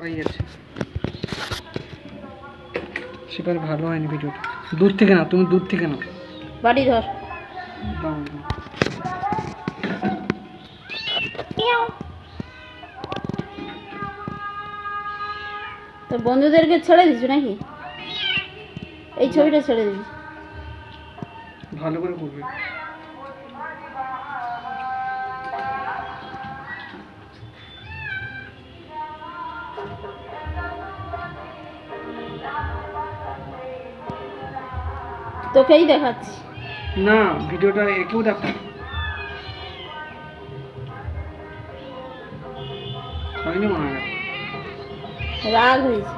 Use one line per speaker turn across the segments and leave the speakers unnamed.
হয়ে যাচ্ছে সেবার ভালো হয়নি ভিডিওটা। দূর থেকে না, তুমি দূর থেকে নাও।
বাড়ি ধর।
দাও দাও।
তো বন্ধুদেরকে ছেড়ে দিচ্ছ নাকি? এই ছবিটা ছেড়ে দিবি।
ভালো করে করবে।
তোকেই দেখাচ্ছি।
না, ভিডিওটা একেও দেখো। হয়নি মনে হয়।
রাগ হয়েছে।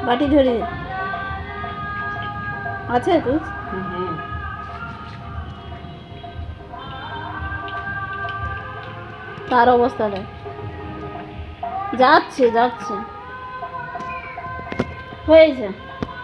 বাটি ধরে আছে তুই? তার অবস্থা দেখ, যাচ্ছে যাচ্ছে হয়েছে।